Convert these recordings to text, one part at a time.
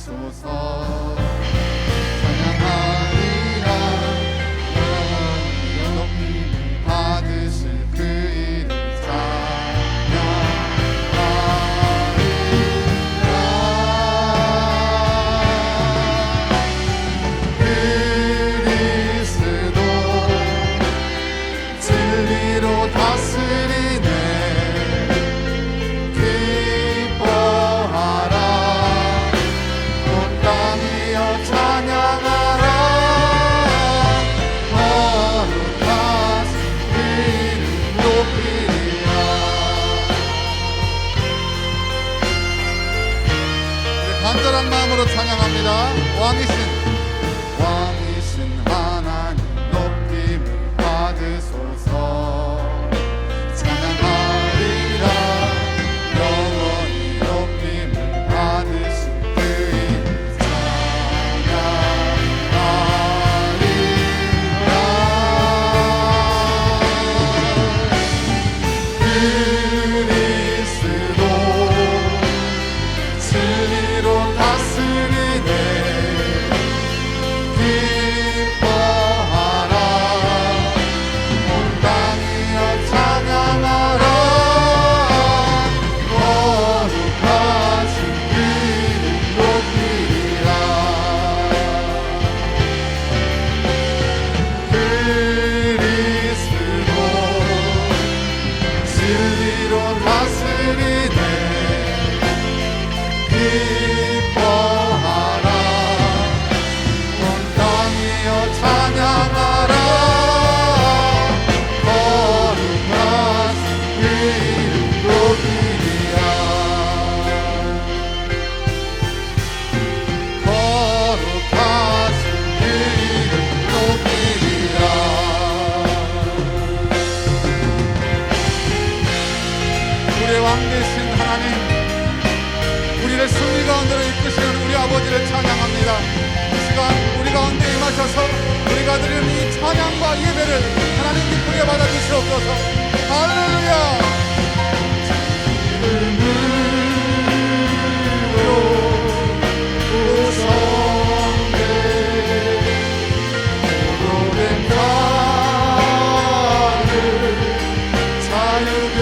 받으소서. 찬양하리라 영원히 높임 받으실 그 이름 그리스도 진리로 다스리네. 기뻐하라 온 땅이여 찬양하라. 거룩하신 이름 높이리라. 간절한 마음으로 찬양합니다. 왕이신 하나님 높임을 받으소서. 찬양하리라 영원히 높임을 받으신 그 이름 찬양하리라. 그리스도 진리로 다스리네. 기뻐하라 온 땅이여 찬양하라. 거룩하신 그 이름 높이리라. 그리스도 진리로 다스리네. 기뻐하라 온 땅이여 찬양하라. 거룩하신 그 이름 높이리라. 거룩하신 그 이름 높이리라. 우리의 왕 되신 하나님, 우리를 승리 가운데로 이끄시는 우리 아버지를 찬양합니다. 이 시간 우리 가운데 임하셔서 우리가 드리는 이 찬양과 예배를 하나님 기쁘게 받아주시옵소서. 할렐루야. 이름으로 오성되 오로된 자를 자유게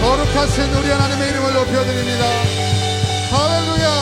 거룩하신 우리 하나님의 이름을 높여드립니다. 할렐루야.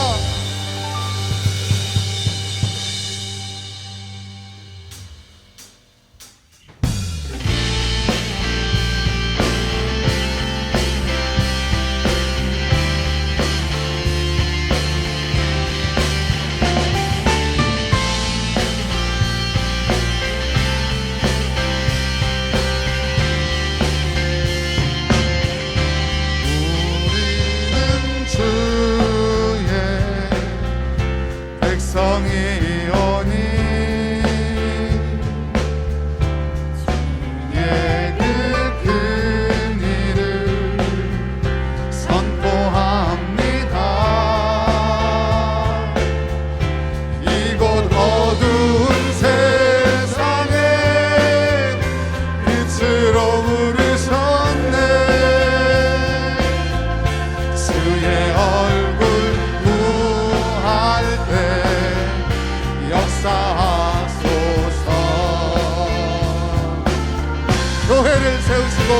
교회를 세우시고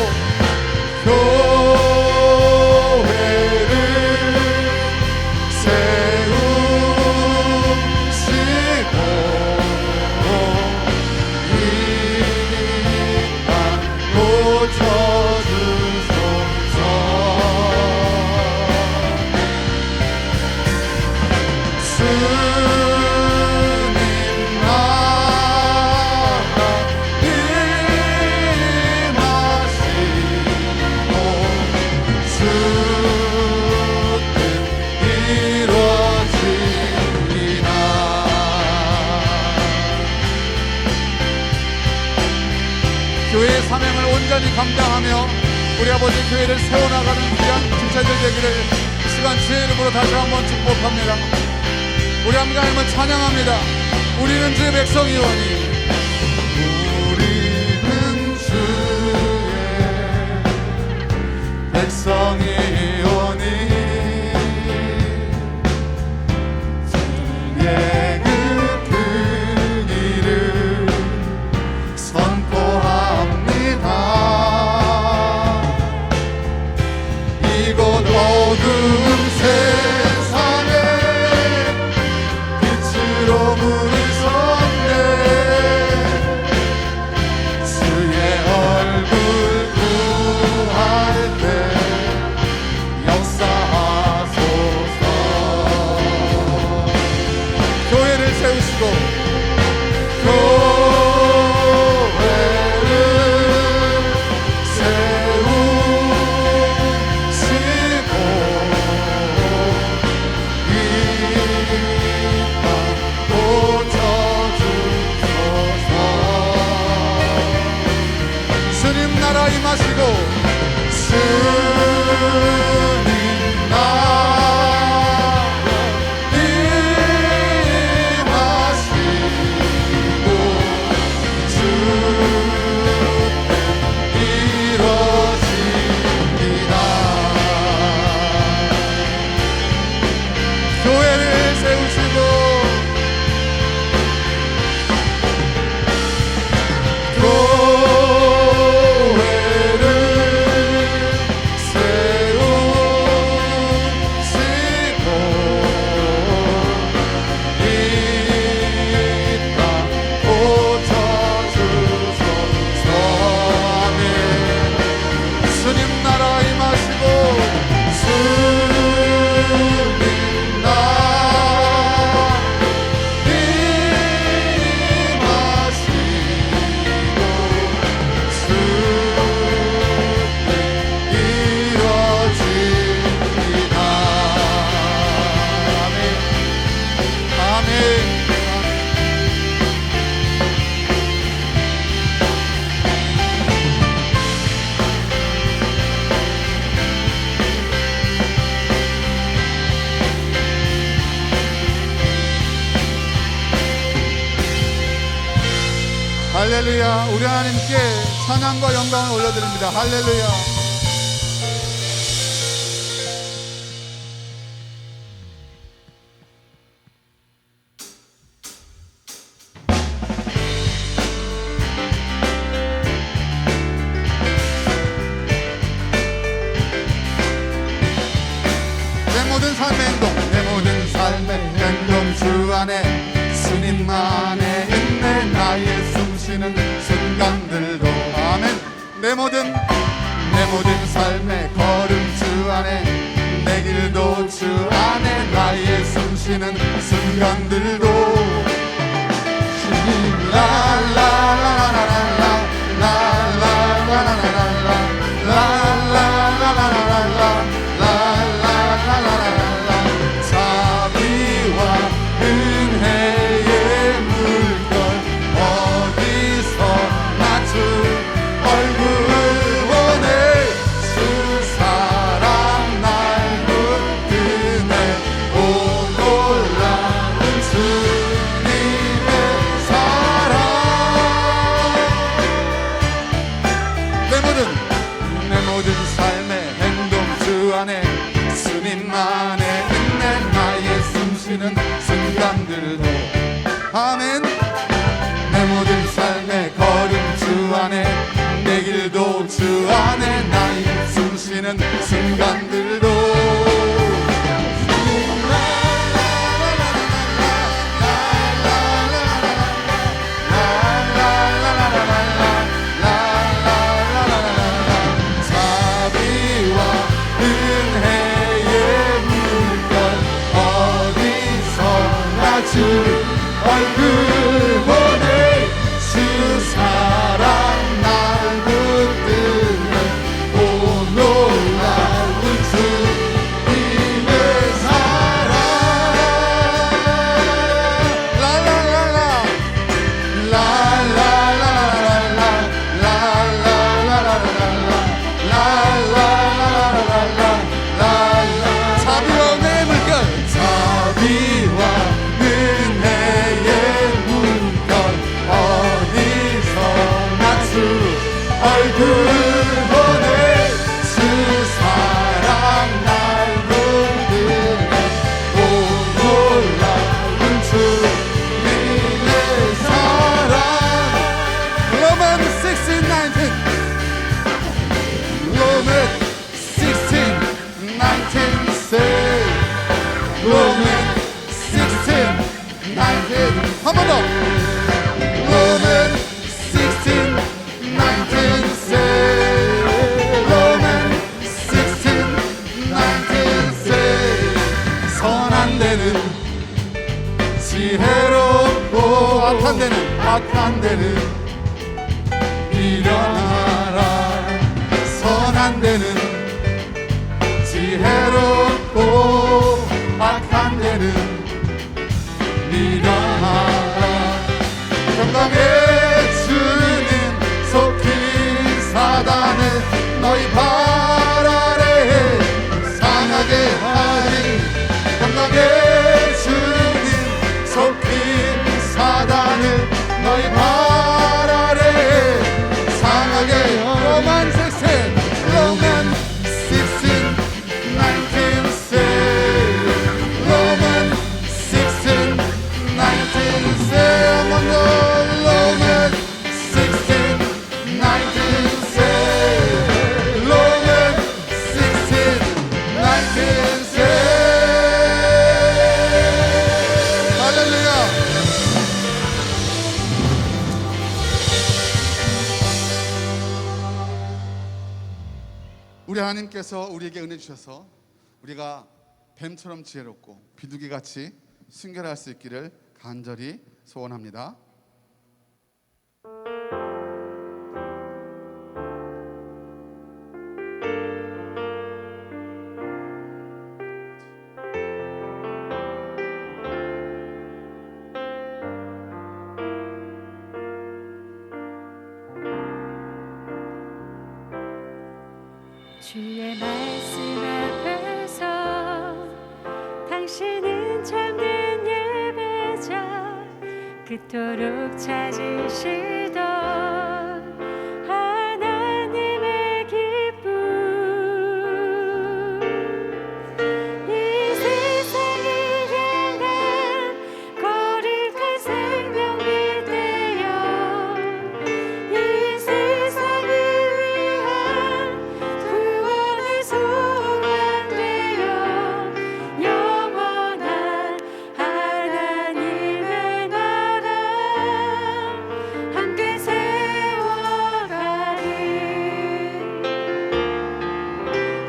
교회를 세우시고 이 땅 고쳐주소서. 주님 나라 임하시고 주 뜻 이루어지리라. 교회의 사명을 온전히 감당하며 우리 아버지 교회를 세워나가는 귀한 지체들 되기를 이 시간 주의 이름으로 다시 한번 축복합니다. 우리 하나님을 찬양합니다. 우리는 주의 백성이오니 우리는 주의 백성이오니 주의 그 일을 선포합니다. 이곳 어두운 세상에 빛으로 문을 섰네. 주의 얼굴 구할 때 역사하소서. 교회를 세우시고 교회를 세우시고 이 땅 고쳐주소서. 주님 나라 임하시고 주님 나라 임하시고 주 뜻 이루어지리라. 교회를 세우시고 교회를 세우시고 이 땅 고쳐주소서. 아멘. 주님 나라 임하시고 주님 나라 임하시고 주 뜻 이루어지리라. 아멘. 아멘. 할렐루야. 우리 하나님께 찬양과 영광을 올려드립니다. 할렐루야. 내 모든 삶의 행동, 내 모든 삶의 행동 주 안에 주님만의 있네. 나의 숨쉬는 순간들도 아멘. 내 모든 삶의 걸음 주 안에 내 길도 주 안에 나의 숨쉬는 순간들도 자비와 은혜의 물결 어디서 나주 얼굴 원해 주 사랑 날 붙드네. 오 놀라운 주님의 사랑 길도 주 안에 나의 숨쉬는 순간들도 주 얼굴 보내 주 사랑 날 붙드는 오 놀라운 주님의 사랑 라라라라 라라라라라 라라라라라 자비와 내 물결 자비와 얼굴 보내 주 사랑 날 붙드는 오 놀라운 주님의 사랑 로만 16:19 로만 16:19 say 로만 16:19 한 번 더 로만 16:19 say Roman 16:19 say 선한 데는 지혜롭고 악한 데는 미련하라 선한 데는 지혜롭고 악한 데는 미련하라 평강의 사단은 너희 발 아래에 상하게 하리 평강의 주님 속히 사단은 너희 발 아래에 상하게 로만 16 로만 16:19 say 로만 16:19 say 한번 더 로만 16:19 우리 하나님께서 우리에게 은혜 주셔서 우리가 뱀처럼 지혜롭고 비둘기같이 순결할 수 있기를 간절히 소원합니다. 주의 말씀 앞에서 당신은 참된 예배자 그토록 찾으시던 하나님의 기쁨 이 세상을 향한 거룩한 생명이 되어 이 세상을 위한 구원의 소망 되어 영원한 하나님의 나라 함께 세워가리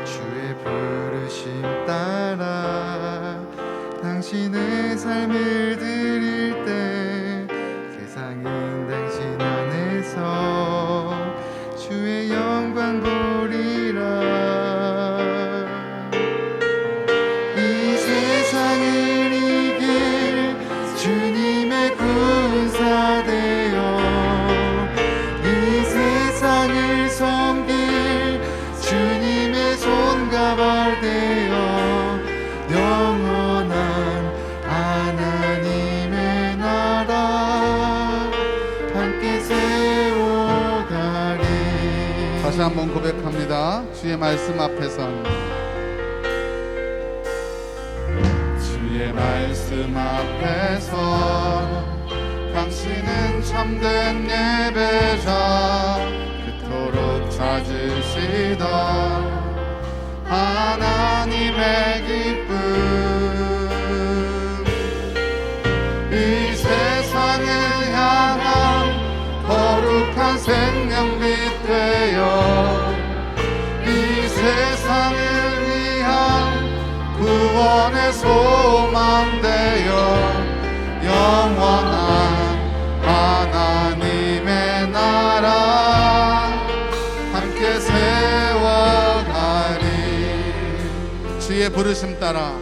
주의 부르심 따라 당신의 삶을 드릴 때 세상은 당신 안에서 주의 영광 보리라 이 세상을 이길 주님의 군사 되어 이 세상을 섬길 주님의 손가발 되어 영원한 하나님의 나라 함께 세워가리. 다시 한번 고백합니다. 주의 말씀 앞에선 주의 말씀 앞에선 당신은 참된 예배자 그토록 찾으시던 하나님의 기쁨, 이 세상을 향한 거룩한 생명빛 되어 이 세상을 위한 구원의 소망 되어 영원한 하나님의 나라 함께 세워가리. 주의 부르심 따라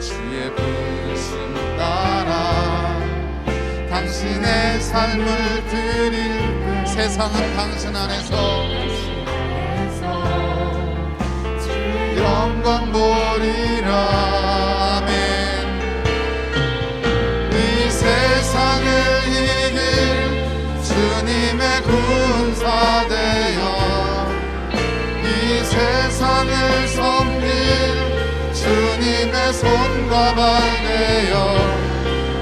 주의 부르심 따라 당신의 삶을 드릴 세상은 당신 안에서 영광 보리라. 아멘. 이 세상을 이길 주님의 군사 되어 이 세상을 섬길 주님의 손과 발 되어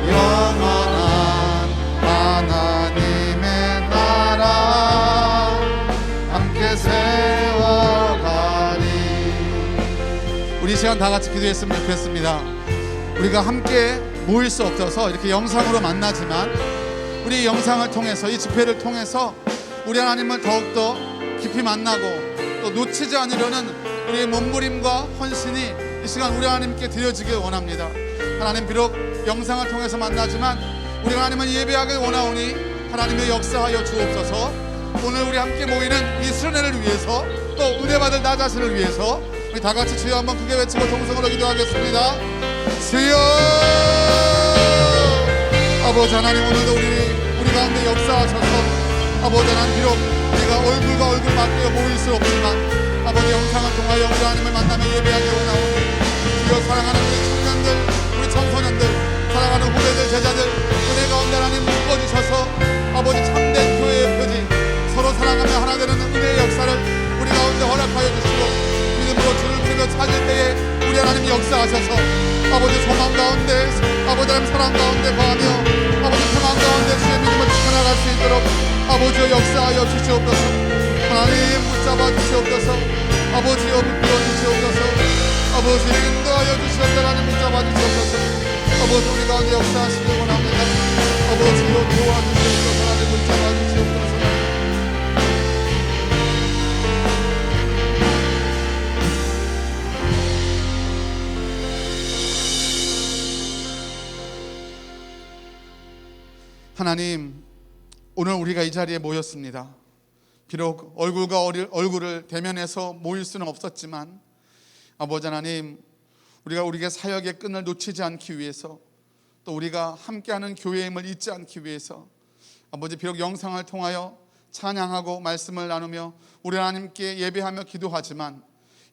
영원한 하나님의 나라 함께 세워가리. 우리 시간 다 같이 기도했으면 좋겠습니다. 우리가 함께 모일 수 없어서 이렇게 영상으로 만나지만 우리 영상을 통해서 이 집회를 통해서 우리 하나님을 더욱더 깊이 만나고 또 놓치지 않으려는 우리의 몸부림과 헌신이 이 시간 우리 하나님께 드려지길 원합니다. 하나님, 비록 영상을 통해서 만나지만 우리 하나님을 예배하길 원하오니 하나님의 역사하여 주옵소서. 오늘 우리 함께 모이는 이 순회를 위해서 또 은혜 받을 나 자신을 위해서 우리 다 같이 주여 한번 크게 외치고 동성으로 기도하겠습니다. 주여! 아버지 하나님, 오늘도 우리 가운데 역사하셔서 아버지 하나님, 비록 우리가 얼굴과 얼굴 맞대어 모일 수 없지만 아버지 영상을 통하여 우리 하나님을 만나며 예배하게 원하오니 주여, 사랑하는 우리 청년들, 우리 청소년들, 사랑하는 후배들, 제자들 은혜 가운데 하나님 묶어주셔서 아버지 참된 교회의 표지, 서로 사랑하며 하나 되는 은혜의 역사를 우리 가운데 허락하여 주시고 믿음으로 주를 부르며 찾을 때에 우리 하나님 역사하셔서 아버지 소망 가운데, 아버지 하나님 사랑 가운데 거하며 아버지 평안 가운데 주의 믿음을 지켜나갈 수 있도록 아버지여 역사하여 주시옵소서. 하나님 붙잡아 주시옵소서. 아버지여 붙들어 주시옵소서. 아버지 인도하여 주시옵소서. 하나님 붙잡아 주시옵소서. 아버지 우리 가운데 역사하시길 원합니다. 아버지여 도와주시옵소서. 하나님 붙잡아 주시옵소서. 하나님, 오늘 우리가 이 자리에 모였습니다. 비록 얼굴과 얼굴을 대면해서 모일 수는 없었지만 아버지 하나님, 우리가 우리의 사역의 끈을 놓치지 않기 위해서 또 우리가 함께하는 교회임을 잊지 않기 위해서 아버지, 비록 영상을 통하여 찬양하고 말씀을 나누며 우리 하나님께 예배하며 기도하지만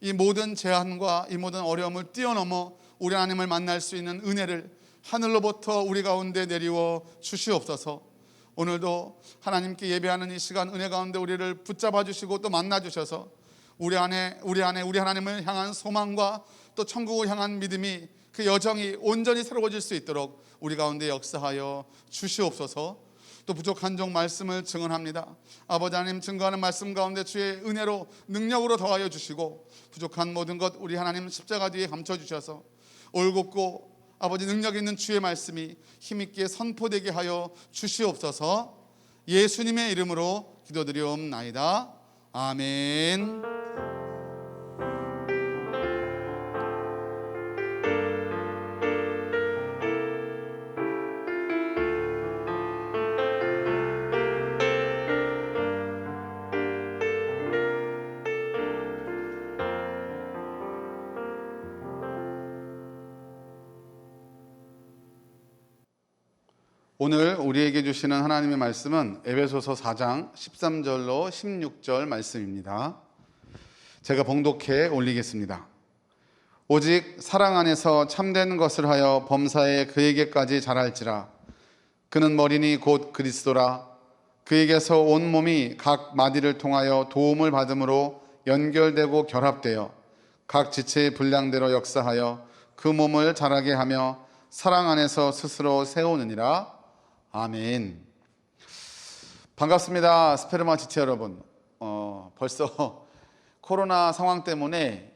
이 모든 제한과 이 모든 어려움을 뛰어넘어 우리 하나님을 만날 수 있는 은혜를 하늘로부터 우리 가운데 내리워 주시옵소서. 오늘도 하나님께 예배하는 이 시간 은혜 가운데 우리를 붙잡아 주시고 또 만나 주셔서 우리 안에 우리 하나님을 향한 소망과 또 천국을 향한 믿음이 그 여정이 온전히 새로워질 수 있도록 우리 가운데 역사하여 주시옵소서. 또 부족한 종 말씀을 증언합니다. 아버지 하나님, 증거하는 말씀 가운데 주의 은혜로 능력으로 더하여 주시고 부족한 모든 것 우리 하나님 십자가 뒤에 감춰주셔서 올곧고 아버지 능력 있는 주의 말씀이 힘있게 선포되게 하여 주시옵소서. 예수님의 이름으로 기도드리옵나이다. 아멘. 오늘 우리에게 주시는 하나님의 말씀은 에베소서 4장 13절로 16절 말씀입니다. 제가 봉독해 올리겠습니다. 오직 사랑 안에서 참된 것을 하여 범사에 그에게까지 자랄지라. 그는 머리니 곧 그리스도라. 그에게서 온 몸이 각 마디를 통하여 도움을 받음으로 연결되고 결합되어 각 지체의 분량대로 역사하여 그 몸을 자라게 하며 사랑 안에서 스스로 세우느니라. 아멘. 반갑습니다. 스페르마 지체 여러분. 벌써 코로나 상황 때문에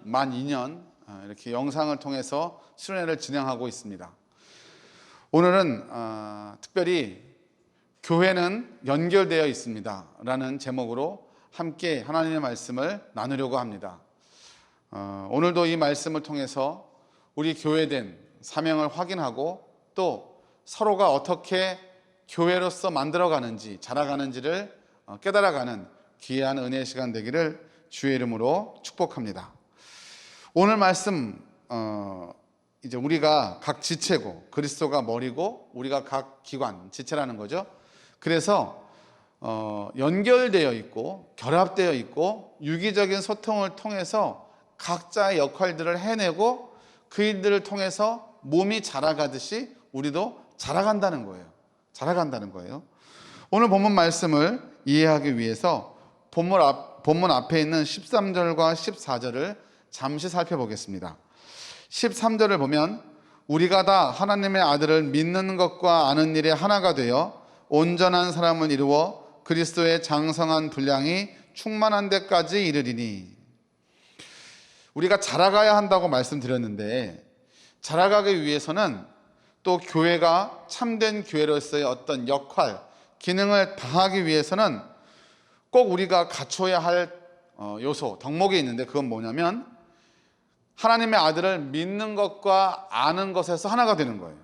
만 2년 이렇게 영상을 통해서 수련회를 진행하고 있습니다. 오늘은 특별히 교회는 연결되어 있습니다 라는 제목으로 함께 하나님의 말씀을 나누려고 합니다. 오늘도 이 말씀을 통해서 우리 교회된 사명을 확인하고 또 서로가 어떻게 교회로서 만들어가는지 자라가는지를 깨달아가는 귀한 은혜의 시간 되기를 주의 이름으로 축복합니다. 오늘 말씀 이제 우리가 각 지체고 그리스도가 머리고 우리가 각 기관 지체라는 거죠. 그래서 연결되어 있고 결합되어 있고 유기적인 소통을 통해서 각자의 역할들을 해내고 그 일들을 통해서 몸이 자라가듯이 우리도 자라간다는 거예요. 오늘 본문 말씀을 이해하기 위해서 본문 앞에 있는 13절과 14절을 잠시 살펴보겠습니다. 13절을 보면 우리가 다 하나님의 아들을 믿는 것과 아는 일에 하나가 되어 온전한 사람을 이루어 그리스도의 장성한 분량이 충만한 데까지 이르리니. 우리가 자라가야 한다고 말씀드렸는데 자라가기 위해서는 또 교회가 참된 교회로서의 어떤 역할, 기능을 다하기 위해서는 꼭 우리가 갖춰야 할 요소, 덕목이 있는데 그건 뭐냐면 하나님의 아들을 믿는 것과 아는 것에서 하나가 되는 거예요.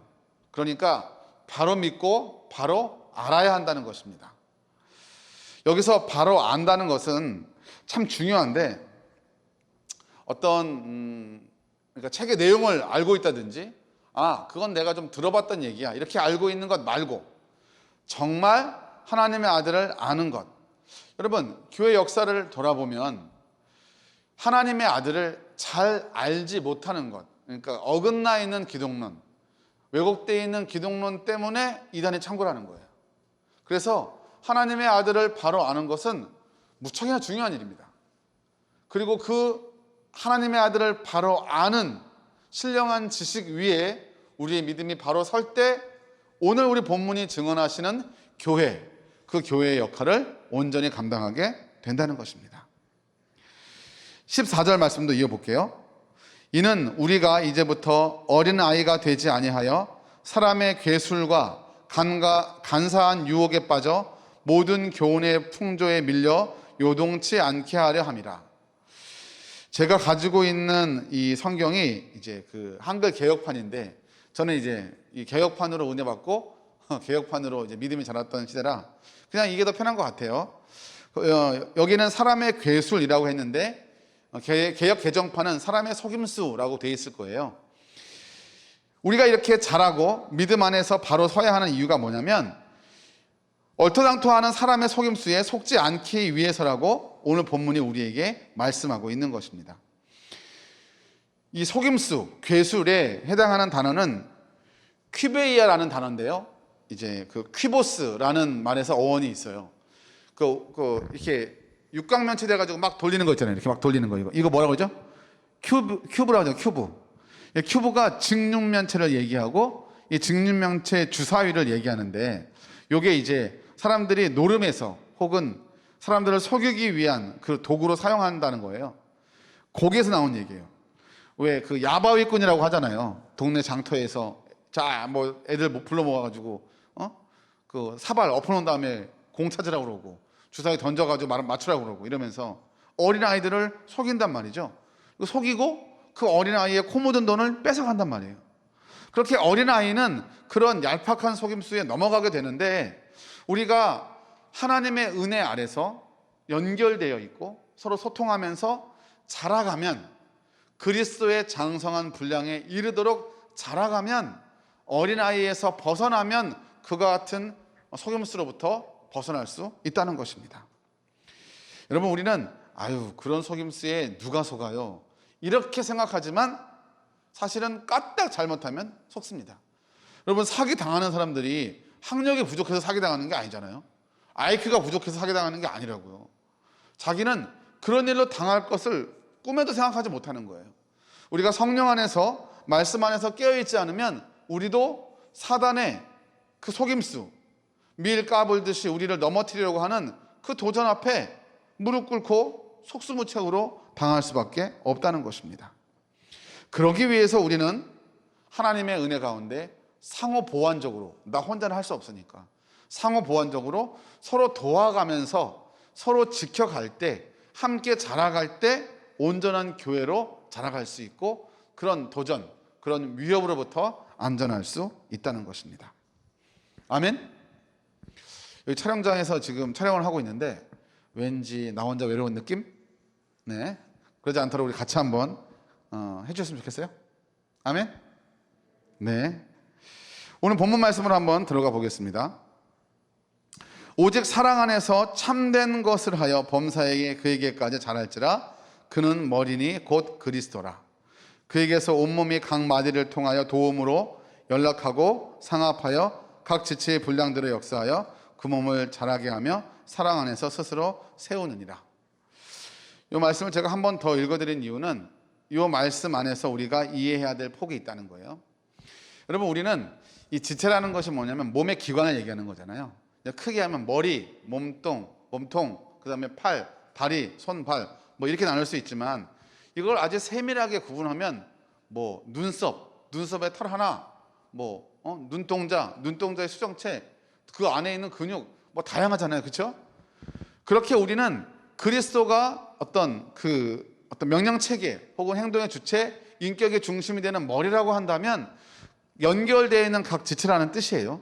그러니까 바로 믿고 바로 알아야 한다는 것입니다. 여기서 바로 안다는 것은 참 중요한데 어떤 그러니까 책의 내용을 알고 있다든지 그건 내가 좀 들어봤던 얘기야 이렇게 알고 있는 것 말고 정말 하나님의 아들을 아는 것. 여러분 교회 역사를 돌아보면 하나님의 아들을 잘 알지 못하는 것, 그러니까 어긋나 있는 기독론, 왜곡되어 있는 기독론 때문에 이단이 창궐하는 거예요. 그래서 하나님의 아들을 바로 아는 것은 무척이나 중요한 일입니다. 그리고 그 하나님의 아들을 바로 아는 신령한 지식 위에 우리의 믿음이 바로 설 때 오늘 우리 본문이 증언하시는 교회, 그 교회의 역할을 온전히 감당하게 된다는 것입니다. 14절 말씀도 이어볼게요. 이는 우리가 이제부터 어린아이가 되지 아니하여 사람의 괴술과 간사한 유혹에 빠져 모든 교훈의 풍조에 밀려 요동치 않게 하려 함이라. 제가 가지고 있는 이 성경이 이제 그 한글 개역판인데 저는 이제 이 개역판으로 은혜 받고 개역판으로 이제 믿음이 자랐던 시대라 그냥 이게 더 편한 것 같아요. 여기는 사람의 괴술이라고 했는데 개역 개정판은 사람의 속임수라고 돼 있을 거예요. 우리가 이렇게 자라고 믿음 안에서 바로 서야 하는 이유가 뭐냐면 얼토당토하는 사람의 속임수에 속지 않기 위해서라고 오늘 본문이 우리에게 말씀하고 있는 것입니다. 이 속임수, 괴술에 해당하는 단어는 퀴베이아라는 단어인데요. 이제 그 퀴보스라는 말에서 어원이 있어요. 이렇게 육각면체 돼가지고 막 돌리는 거 있잖아요. 이렇게 막 돌리는 거 이거 뭐라고 그러죠? 큐브라고 하죠. 큐브. 큐브가 직육면체를 얘기하고 이 직육면체 주사위를 얘기하는데 이게 이제 사람들이 노름에서 혹은 사람들을 속이기 위한 그 도구로 사용한다는 거예요. 거기에서 나온 얘기예요. 왜 그 야바위꾼이라고 하잖아요. 동네 장터에서 뭐 애들 불러 모아가지고 그 사발 엎어놓은 다음에 공 찾으라고 그러고 주사위 던져가지고 맞추라고 그러고 이러면서 어린아이들을 속인단 말이죠. 속이고 그 어린아이의 코 묻은 돈을 뺏어간단 말이에요. 그렇게 어린아이는 그런 얄팍한 속임수에 넘어가게 되는데 우리가 하나님의 은혜 아래서 연결되어 있고 서로 소통하면서 자라가면 그리스도의 장성한 분량에 이르도록 자라가면 어린아이에서 벗어나면 그와 같은 속임수로부터 벗어날 수 있다는 것입니다. 여러분 우리는 그런 속임수에 누가 속아요? 이렇게 생각하지만 사실은 까딱 잘못하면 속습니다. 여러분 사기 당하는 사람들이 학력이 부족해서 사기 당하는 게 아니잖아요. IQ가 부족해서 사기 당하는 게 아니라고요. 자기는 그런 일로 당할 것을 꿈에도 생각하지 못하는 거예요. 우리가 성령 안에서 말씀 안에서 깨어있지 않으면 우리도 사단의 그 속임수, 밀 까불듯이 우리를 넘어뜨리려고 하는 그 도전 앞에 무릎 꿇고 속수무책으로 당할 수밖에 없다는 것입니다. 그러기 위해서 우리는 하나님의 은혜 가운데 상호 보완적으로, 나 혼자는 할 수 없으니까 상호 보완적으로 서로 도와가면서 서로 지켜갈 때, 함께 자라갈 때 온전한 교회로 자라갈 수 있고, 그런 도전, 그런 위협으로부터 안전할 수 있다는 것입니다. 아멘. 여기 촬영장에서 지금 촬영을 하고 있는데 왠지 나 혼자 외로운 느낌? 네, 그러지 않도록 우리 같이 한번 해주셨으면 좋겠어요. 아멘. 네, 오늘 본문 말씀으로 한번 들어가 보겠습니다. 오직 사랑 안에서 참된 것을 하여 범사에게 그에게까지 자랄지라. 그는 머리니 곧 그리스도라. 그에게서 온몸이 각 마디를 통하여 도움으로 연락하고 상합하여 각 지체의 분량대로 역사하여 그 몸을 자라게 하며 사랑 안에서 스스로 세우느니라. 이 말씀을 제가 한 번 더 읽어드린 이유는 이 말씀 안에서 우리가 이해해야 될 폭이 있다는 거예요. 여러분, 우리는 이 지체라는 것이 뭐냐면 몸의 기관을 얘기하는 거잖아요. 크게 하면 머리, 몸통, 그 다음에 팔, 다리, 손, 발 뭐 이렇게 나눌 수 있지만, 이걸 아주 세밀하게 구분하면 뭐 눈썹의 털 하나, 뭐 눈동자의 수정체, 그 안에 있는 근육 뭐 다양하잖아요, 그렇죠? 그렇게 우리는 그리스도가 어떤 명령 체계 혹은 행동의 주체, 인격의 중심이 되는 머리라고 한다면 연결되어 있는 각 지체라는 뜻이에요.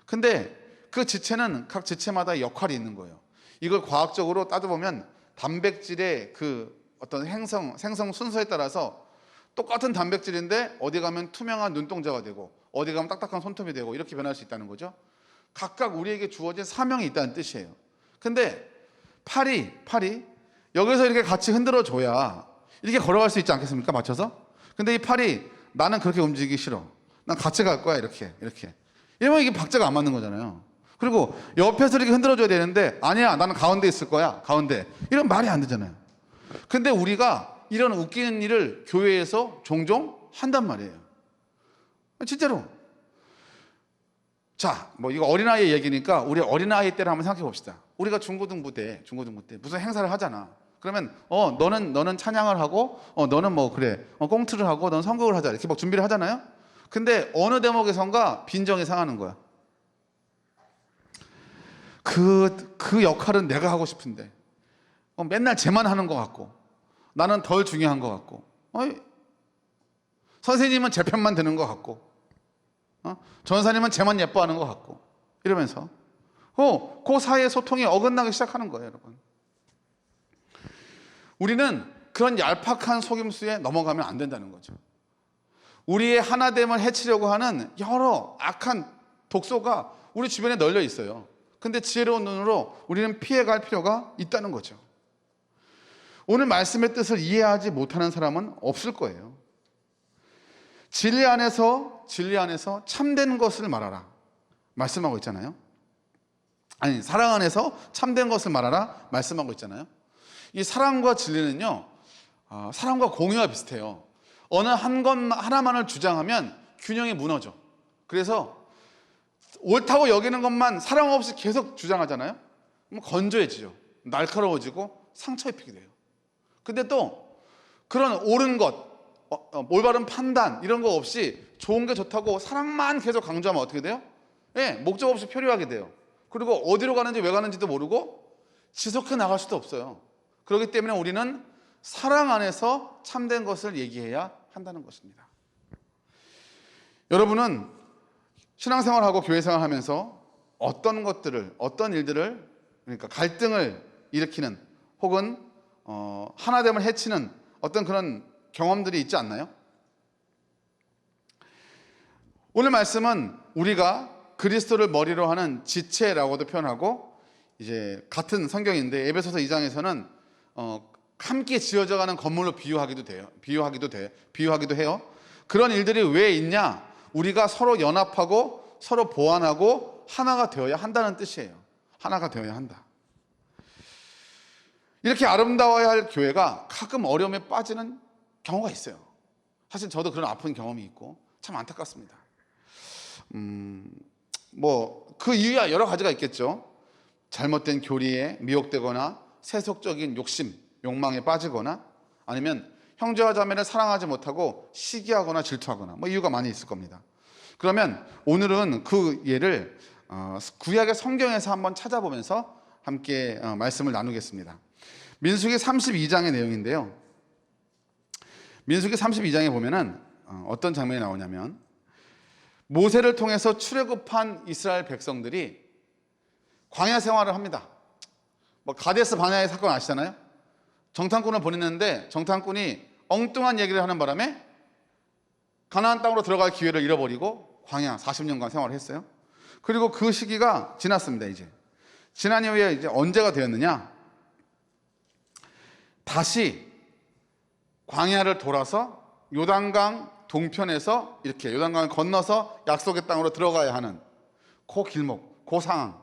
근데 그 지체는 각 지체마다 역할이 있는 거예요. 이걸 과학적으로 따져보면 단백질의 그 어떤 생성 순서에 따라서 똑같은 단백질인데 어디 가면 투명한 눈동자가 되고 어디 가면 딱딱한 손톱이 되고 이렇게 변할 수 있다는 거죠. 각각 우리에게 주어진 사명이 있다는 뜻이에요. 근데 팔이 여기서 이렇게 같이 흔들어 줘야 이렇게 걸어갈 수 있지 않겠습니까? 맞춰서? 근데 이 팔이 나는 그렇게 움직이기 싫어, 난 같이 갈 거야, 이렇게 이러면 이게 박자가 안 맞는 거잖아요. 그리고 옆에서 이렇게 흔들어 줘야 되는데 아니야, 나는 가운데 있을 거야, 가운데, 이런 말이 안 되잖아요. 근데 우리가 이런 웃기는 일을 교회에서 종종 한단 말이에요. 진짜로. 자, 뭐 이거 어린아이 얘기니까 우리 어린아이 때를 한번 생각해 봅시다. 우리가 중고등부 때 무슨 행사를 하잖아. 그러면 너는 찬양을 하고 너는 뭐 그래 꽁트를 하고 너는 선곡을 하자, 이렇게 막 준비를 하잖아요. 근데 어느 대목에선가 빈정이 상하는 거야. 그 역할은 내가 하고 싶은데 맨날 쟤만 하는 것 같고 나는 덜 중요한 것 같고 선생님은 제 편만 드는 것 같고 전사님은 쟤만 예뻐하는 것 같고 이러면서 그 사이의 소통이 어긋나기 시작하는 거예요, 여러분. 우리는 그런 얄팍한 속임수에 넘어가면 안 된다는 거죠. 우리의 하나됨을 해치려고 하는 여러 악한 독소가 우리 주변에 널려 있어요. 근데 지혜로운 눈으로 우리는 피해갈 필요가 있다는 거죠. 오늘 말씀의 뜻을 이해하지 못하는 사람은 없을 거예요. 진리 안에서 참된 것을 말하라 말씀하고 있잖아요. 아니, 사랑 안에서 참된 것을 말하라 말씀하고 있잖아요. 이 사랑과 진리는요, 사랑과 공유와 비슷해요. 어느 하나만을 주장하면 균형이 무너져. 그래서 옳다고 여기는 것만 사랑 없이 계속 주장하잖아요. 그럼 건조해지죠. 날카로워지고 상처 입히게 돼요. 근데 또 그런 옳은 것, 올바른 판단 이런 거 없이 좋은 게 좋다고 사랑만 계속 강조하면 어떻게 돼요? 목적 없이 표류하게 돼요. 그리고 어디로 가는지 왜 가는지도 모르고 지속해 나갈 수도 없어요. 그렇기 때문에 우리는 사랑 안에서 참된 것을 얘기해야 한다는 것입니다. 여러분은 신앙생활하고 교회생활하면서 어떤 일들을, 그러니까 갈등을 일으키는 혹은 하나됨을 해치는 어떤 그런 경험들이 있지 않나요? 오늘 말씀은 우리가 그리스도를 머리로 하는 지체라고도 표현하고, 이제 같은 성경인데 에베소서 2장에서는 함께 지어져가는 건물로 비유하기도 해요. 그런 일들이 왜 있냐? 우리가 서로 연합하고 서로 보완하고 하나가 되어야 한다는 뜻이에요. 하나가 되어야 한다. 이렇게 아름다워야 할 교회가 가끔 어려움에 빠지는 경우가 있어요. 사실 저도 그런 아픈 경험이 있고 참 안타깝습니다. 뭐 그 이유야 여러 가지가 있겠죠. 잘못된 교리에 미혹되거나 세속적인 욕심, 욕망에 빠지거나 아니면 형제와 자매를 사랑하지 못하고 시기하거나 질투하거나 뭐 이유가 많이 있을 겁니다. 그러면 오늘은 그 예를 구약의 성경에서 한번 찾아보면서 함께 말씀을 나누겠습니다. 민수기 32장의 내용인데요. 민수기 32장에 보면은 어떤 장면이 나오냐면 모세를 통해서 출애굽한 이스라엘 백성들이 광야 생활을 합니다. 뭐 가데스 바네아의 사건 아시잖아요? 정탐꾼을 보냈는데 정탐꾼이 엉뚱한 얘기를 하는 바람에 가나안 땅으로 들어갈 기회를 잃어버리고 광야 40년간 생활을 했어요. 그리고 그 시기가 지났습니다. 이제 지난 이후에 이제 언제가 되었느냐? 다시 광야를 돌아서 요단강 동편에서 이렇게 요단강을 건너서 약속의 땅으로 들어가야 하는 그 길목, 그 상황.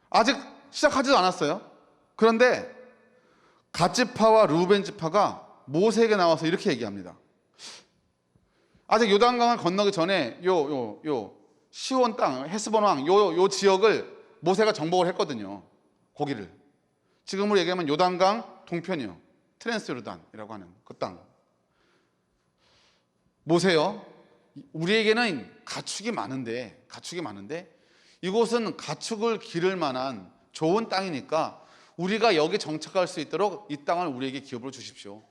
아직 시작하지도 않았어요. 그런데 갓지파와 루벤 지파가 모세에게 나와서 이렇게 얘기합니다. 아직 요단강을 건너기 전에 요 시온 땅, 헤스본 왕 요 지역을 모세가 정복을 했거든요. 거기를. 지금으로 얘기하면 요단강 동편이요. 트랜스 요르단이라고 하는 그 땅. 모세요. 우리에게는 가축이 많은데 이곳은 가축을 기를 만한 좋은 땅이니까 우리가 여기 정착할 수 있도록 이 땅을 우리에게 기업으로 주십시오.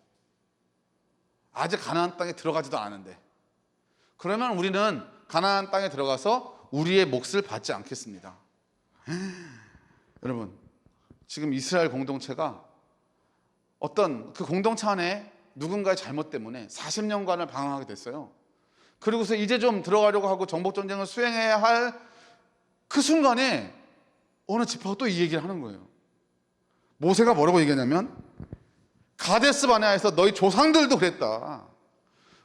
아직 가나안 땅에 들어가지도 않았는데 그러면 우리는 가나안 땅에 들어가서 우리의 몫을 받지 않겠습니다. 여러분, 지금 이스라엘 공동체가 어떤 그 공동체 안에 누군가의 잘못 때문에 40년간을 방황하게 됐어요. 그리고서 이제 좀 들어가려고 하고 정복전쟁을 수행해야 할 그 순간에 어느 지파가 또 이 얘기를 하는 거예요. 모세가 뭐라고 얘기하냐면 가데스 바네아에서 너희 조상들도 그랬다.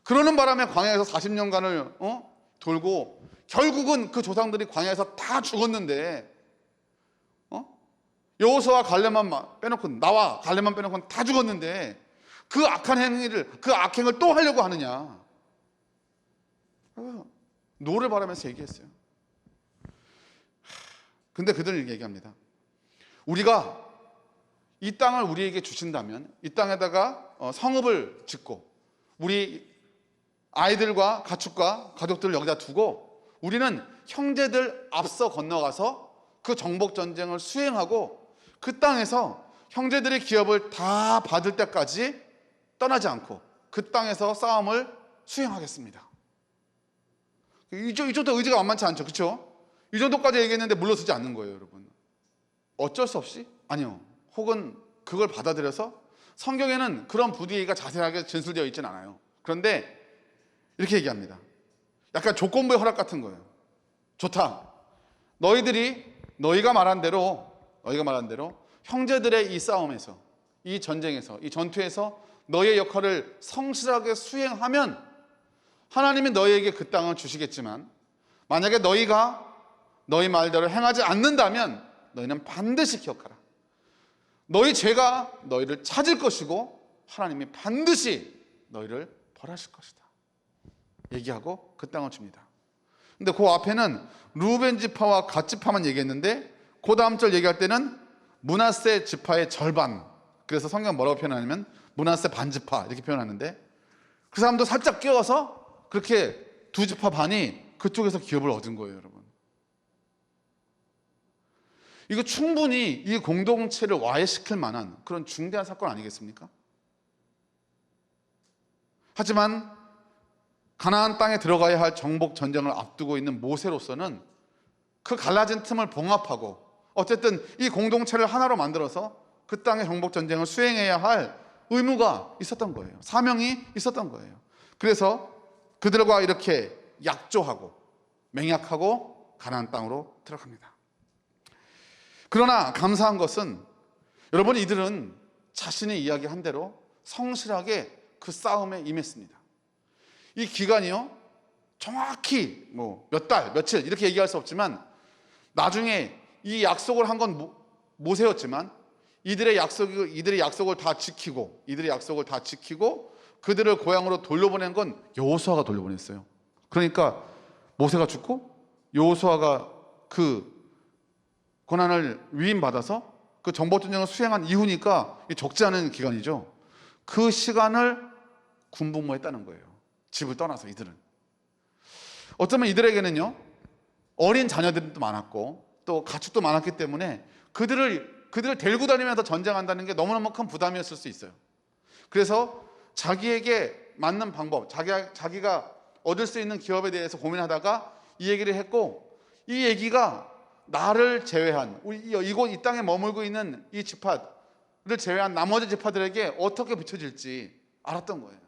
그러는 바람에 광야에서 40년간을 돌고 결국은 그 조상들이 광야에서 다 죽었는데 여호수아와 갈렙만 빼놓고 나와 갈렙만 빼놓고는 다 죽었는데 그 악한 행위를 그 악행을 또 하려고 하느냐. 노를 바라면서 얘기했어요. 근데 그들은 얘기합니다. 우리가 이 땅을 우리에게 주신다면 이 땅에다가 성읍을 짓고 우리 아이들과 가축과 가족들을 여기다 두고 우리는 형제들 앞서 건너가서 그 정복 전쟁을 수행하고 그 땅에서 형제들의 기업을 다 받을 때까지 떠나지 않고 그 땅에서 싸움을 수행하겠습니다. 이 정도 의지가 만만치 않죠. 그렇죠? 이 정도까지 얘기했는데 물러서지 않는 거예요, 여러분. 어쩔 수 없이? 아니요. 혹은 그걸 받아들여서 성경에는 그런 분위기가 자세하게 진술되어 있지는 않아요. 그런데 이렇게 얘기합니다. 약간 조건부의 허락 같은 거예요. 좋다. 너희가 말한 대로 형제들의 이 싸움에서, 이 전쟁에서, 이 전투에서 너희의 역할을 성실하게 수행하면 하나님이 너희에게 그 땅을 주시겠지만 만약에 너희가 너희 말대로 행하지 않는다면 너희는 반드시 기억하라. 너희 죄가 너희를 찾을 것이고 하나님이 반드시 너희를 벌하실 것이다. 얘기하고 그 땅을 줍니다. 근데 그 앞에는 루벤 지파와 갓 지파만 얘기했는데 그 다음 절 얘기할 때는 므낫세 지파의 절반. 그래서 성경 뭐라고 표현하냐면 므낫세 반지파 이렇게 표현하는데 그 사람도 살짝 끼워서 그렇게 두 지파 반이 그쪽에서 기업을 얻은 거예요, 여러분. 이거 충분히 이 공동체를 와해시킬 만한 그런 중대한 사건 아니겠습니까? 하지만 가나안 땅에 들어가야 할 정복 전쟁을 앞두고 있는 모세로서는 그 갈라진 틈을 봉합하고 어쨌든 이 공동체를 하나로 만들어서 그 땅의 정복 전쟁을 수행해야 할 의무가 있었던 거예요. 사명이 있었던 거예요. 그래서 그들과 이렇게 약조하고 맹약하고 가나안 땅으로 들어갑니다. 그러나 감사한 것은 여러분 이들은 자신이 이야기한 대로 성실하게 그 싸움에 임했습니다. 이 기간이요 정확히 몇 달, 며칠 이렇게 얘기할 수 없지만 나중에 이 약속을 한 건 모세였지만 이들의 약속을 다 지키고 그들을 고향으로 돌려보낸 건 여호수아가 돌려보냈어요. 그러니까 모세가 죽고 여호수아가 그 고난을 위임받아서 그 정복전쟁을 수행한 이후니까 적지 않은 기간이죠. 그 시간을 군복무했다는 거예요. 집을 떠나서 이들은. 어쩌면 이들에게는요, 어린 자녀들도 많았고 또 가축도 많았기 때문에 그들을 데리고 다니면서 전쟁한다는 게 너무너무 큰 부담이었을 수 있어요. 그래서 자기에게 맞는 방법, 자기가 얻을 수 있는 기업에 대해서 고민하다가 이 얘기를 했고, 이 얘기가 나를 제외한 이 땅에 머물고 있는 이 지파를 제외한 나머지 지파들에게 어떻게 비춰질지 알았던 거예요.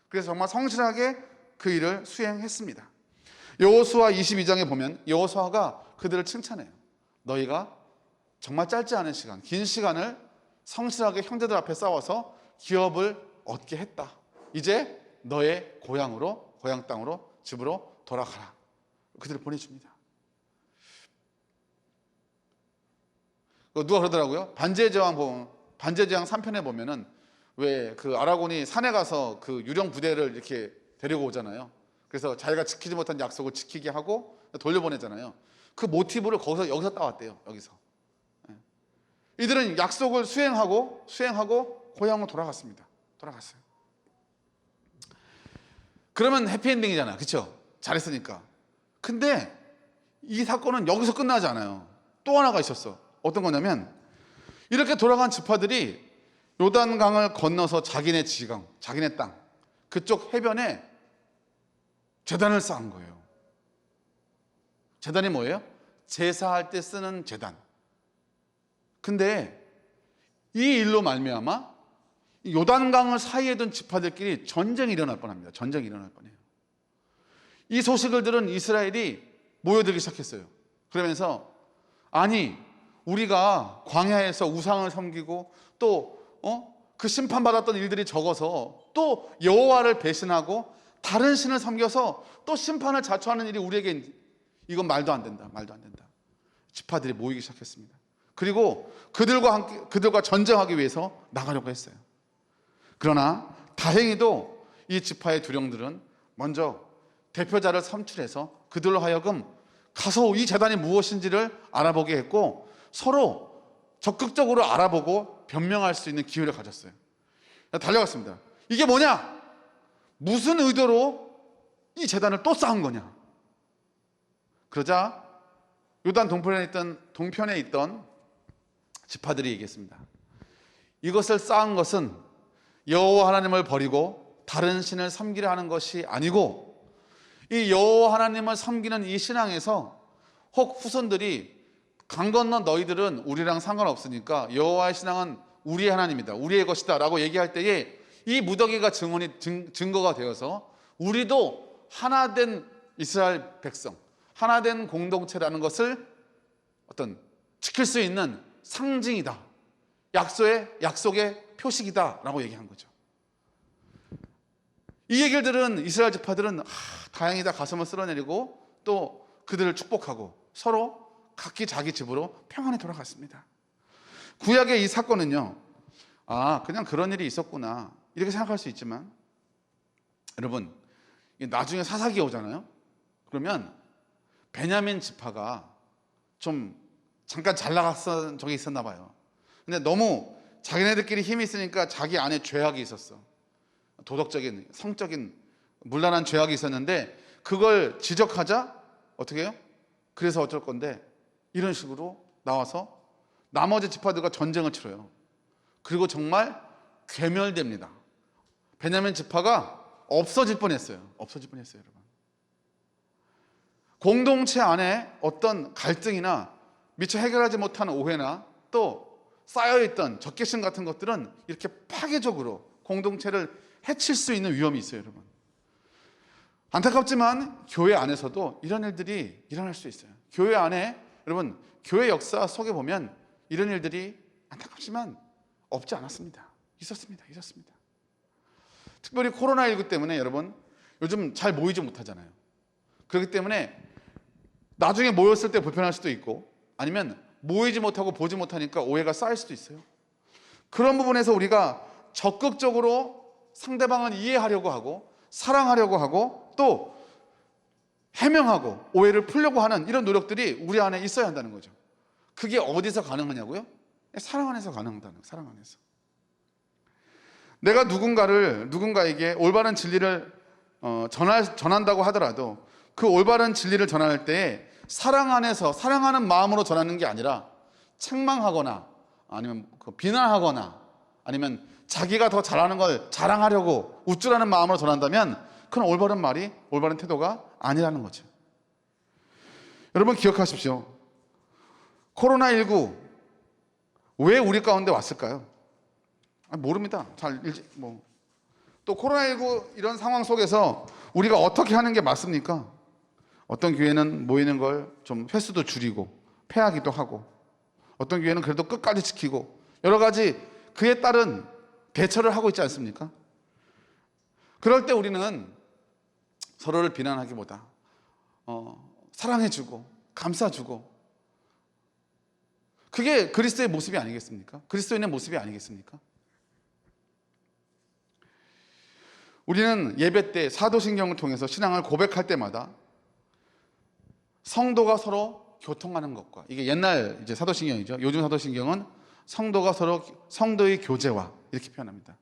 그래서 정말 성실하게 그 일을 수행했습니다. 여호수아 22장에 보면 여호수아가 그들을 칭찬해요. 너희가 정말 짧지 않은 시간, 긴 시간을 성실하게 형제들 앞에 싸워서 기업을 얻게 했다. 이제 너의 고향 땅으로, 집으로 돌아가라. 그들을 보내줍니다. 누가 그러더라고요. 반지의 제왕 3편에 보면은 왜 그 아라곤이 산에 가서 그 유령 부대를 이렇게 데리고 오잖아요. 그래서 자기가 지키지 못한 약속을 지키게 하고 돌려보내잖아요. 그 모티브를 여기서 따왔대요. 여기서. 이들은 약속을 수행하고 고향으로 돌아갔습니다. 돌아갔어요. 그러면 해피엔딩이잖아요. 그렇죠? 잘했으니까. 근데 이 사건은 여기서 끝나지 않아요. 또 하나가 있었어. 어떤 거냐면 이렇게 돌아간 지파들이 요단강을 건너서 자기네 지강, 자기네 땅 그쪽 해변에 제단을 쌓은 거예요. 제단이 뭐예요? 제사할 때 쓰는 제단. 근데 이 일로 말미암아 요단강을 사이에 둔 지파들끼리 전쟁이 일어날 뻔합니다. 전쟁이 일어날 뻔해요. 이 소식을 들은 이스라엘이 모여들기 시작했어요. 그러면서 아니 우리가 광야에서 우상을 섬기고 또 그 심판받았던 일들이 적어서 또 여호와를 배신하고 다른 신을 섬겨서 또 심판을 자초하는 일이 우리에게 이건 말도 안 된다. 말도 안 된다. 지파들이 모이기 시작했습니다. 그리고 그들과 전쟁하기 위해서 나가려고 했어요. 그러나 다행히도 이 지파의 두령들은 먼저 대표자를 선출해서 그들로 하여금 가서 이 제단이 무엇인지를 알아보게 했고 서로 적극적으로 알아보고 변명할 수 있는 기회를 가졌어요. 달려갔습니다. 이게 뭐냐? 무슨 의도로 이 제단을 또 쌓은 거냐? 그러자 요단 동편에 있던 지파들이 얘기했습니다. 이것을 쌓은 것은 여호와 하나님을 버리고 다른 신을 섬기려 하는 것이 아니고 이 여호와 하나님을 섬기는 이 신앙에서 혹 후손들이 강 건너 너희들은 우리랑 상관없으니까 여호와의 신앙은 우리의 하나님이다. 우리의 것이다. 라고 얘기할 때에 이 무더기가 증거가 되어서 우리도 하나된 이스라엘 백성, 하나된 공동체라는 것을 지킬 수 있는 상징이다. 약속의 표식이다. 라고 얘기한 거죠. 이 얘기를 들은 이스라엘 지파들은 다행이다 가슴을 쓸어내리고 또 그들을 축복하고 서로 각기 자기 집으로 평안히 돌아갔습니다. 구약의 이 사건은요, 그냥 그런 일이 있었구나 이렇게 생각할 수 있지만 여러분 나중에 사사기가 오잖아요. 그러면 베냐민 지파가 좀 잠깐 잘 나갔던 적이 있었나 봐요. 근데 너무 자기네들끼리 힘이 있으니까 자기 안에 죄악이 있었어. 도덕적인, 성적인 문란한 죄악이 있었는데 그걸 지적하자 어떻게 해요? 그래서 어쩔 건데 이런 식으로 나와서 나머지 지파들과 전쟁을 치러요. 그리고 정말 괴멸됩니다. 베냐민 지파가 없어질 뻔했어요. 여러분. 공동체 안에 어떤 갈등이나 미처 해결하지 못한 오해나 또 쌓여있던 적개심 같은 것들은 이렇게 파괴적으로 공동체를 해칠 수 있는 위험이 있어요, 여러분. 안타깝지만 교회 안에서도 이런 일들이 일어날 수 있어요. 교회 안에 여러분 교회 역사 속에 보면 이런 일들이 안타깝지만 없지 않았습니다. 있었습니다. 특별히 코로나19 때문에 여러분 요즘 잘 모이지 못하잖아요. 그렇기 때문에 나중에 모였을 때 불편할 수도 있고 아니면 모이지 못하고 보지 못하니까 오해가 쌓일 수도 있어요. 그런 부분에서 우리가 적극적으로 상대방을 이해하려고 하고 사랑하려고 하고 또 해명하고 오해를 풀려고 하는 이런 노력들이 우리 안에 있어야 한다는 거죠. 그게 어디서 가능하냐고요? 사랑 안에서 가능하다는 거예요. 사랑 안에서. 내가 누군가에게 올바른 진리를 전한다고 하더라도 그 올바른 진리를 전할 때 사랑 안에서 사랑하는 마음으로 전하는 게 아니라 책망하거나 아니면 비난하거나 아니면 자기가 더 잘하는 걸 자랑하려고 우쭐하는 마음으로 전한다면 그건 올바른 말이, 올바른 태도가 아니라는 거죠. 여러분 기억하십시오. 코로나19 왜 우리 가운데 왔을까요? 모릅니다. 또 코로나19 이런 상황 속에서 우리가 어떻게 하는 게 맞습니까? 어떤 교회는 모이는 걸 좀 횟수도 줄이고 폐하기도 하고, 어떤 교회는 그래도 끝까지 지키고, 여러 가지 그에 따른 대처를 하고 있지 않습니까? 그럴 때 우리는 서로를 비난하기보다 사랑해주고 감싸주고, 그게 그리스도의 모습이 아니겠습니까? 그리스도인의 모습이 아니겠습니까? 우리는 예배 때 사도신경을 통해서 신앙을 고백할 때마다 성도가 서로 교통하는 것과, 이게 옛날 이제 사도신경이죠. 요즘 사도신경은 성도가 서로 성도의 교제와 이렇게 표현합니다.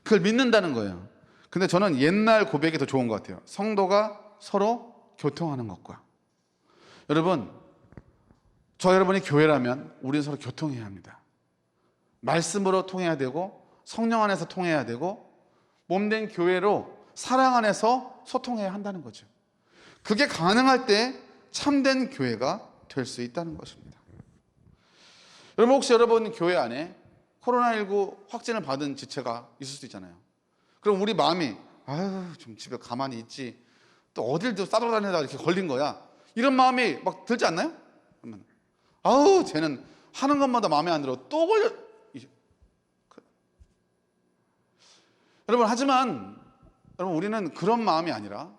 그걸 믿는다는 거예요. 근데 저는 옛날 고백이 더 좋은 것 같아요. 성도가 서로 교통하는 것과. 여러분, 저 여러분이 교회라면 우리는 서로 교통해야 합니다. 말씀으로 통해야 되고, 성령 안에서 통해야 되고, 몸된 교회로 사랑 안에서 소통해야 한다는 거죠. 그게 가능할 때 참된 교회가 될 수 있다는 것입니다. 여러분, 혹시 여러분 교회 안에 코로나19 확진을 받은 지체가 있을 수도 있잖아요. 그럼 우리 마음이 좀 집에 가만히 있지, 또 어딜 또 싸돌아다니다가 이렇게 걸린 거야, 이런 마음이 막 들지 않나요? 그러면 쟤는 하는 것마다 마음에 안 들어, 또 걸려. 여러분, 하지만 여러분, 우리는 그런 마음이 아니라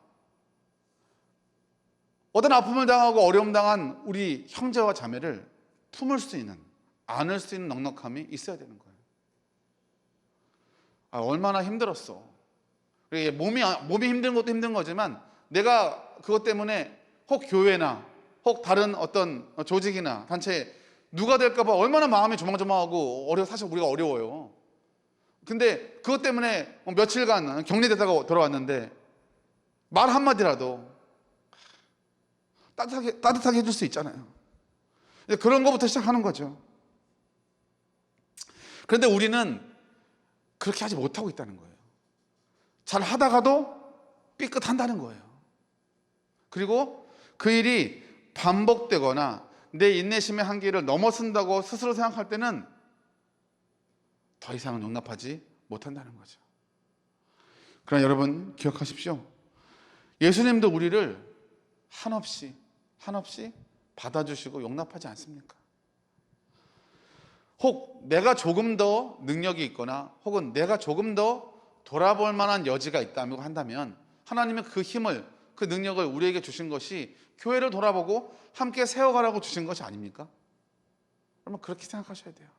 어떤 아픔을 당하고 어려움 당한 우리 형제와 자매를 품을 수 있는, 안을 수 있는 넉넉함이 있어야 되는 거예요. 얼마나 힘들었어. 몸이 힘든 것도 힘든 거지만, 내가 그것 때문에 혹 교회나 혹 다른 어떤 조직이나 단체에 누가 될까 봐 얼마나 마음이 조망조망하고 사실 우리가 어려워요. 근데 그것 때문에 며칠간 격리되다가 돌아왔는데 말 한마디라도 따뜻하게 해줄 수 있잖아요. 그런 것부터 시작하는 거죠. 그런데 우리는 그렇게 하지 못하고 있다는 거예요. 잘 하다가도 삐끗한다는 거예요. 그리고 그 일이 반복되거나 내 인내심의 한계를 넘어선다고 스스로 생각할 때는 더 이상은 용납하지 못한다는 거죠. 그러나 여러분 기억하십시오. 예수님도 우리를 한없이 받아주시고 용납하지 않습니까? 혹 내가 조금 더 능력이 있거나 혹은 내가 조금 더 돌아볼 만한 여지가 있다고 한다면, 하나님은 그 힘을, 그 능력을 우리에게 주신 것이 교회를 돌아보고 함께 세워가라고 주신 것이 아닙니까? 그러면 그렇게 생각하셔야 돼요.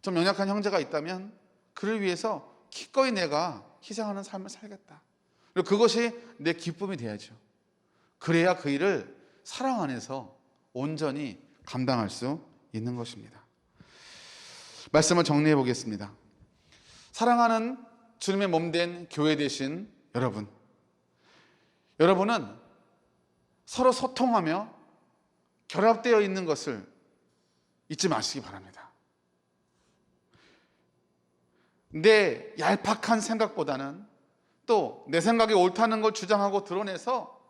좀 연약한 형제가 있다면 그를 위해서 기꺼이 내가 희생하는 삶을 살겠다. 그리고 그것이 내 기쁨이 돼야죠. 그래야 그 일을 사랑 안에서 온전히 감당할 수 있는 것입니다. 말씀을 정리해 보겠습니다. 사랑하는 주님의 몸된 교회 되신 여러분은 서로 소통하며 결합되어 있는 것을 잊지 마시기 바랍니다. 내 얄팍한 생각보다는, 또 내 생각이 옳다는 걸 주장하고 드러내서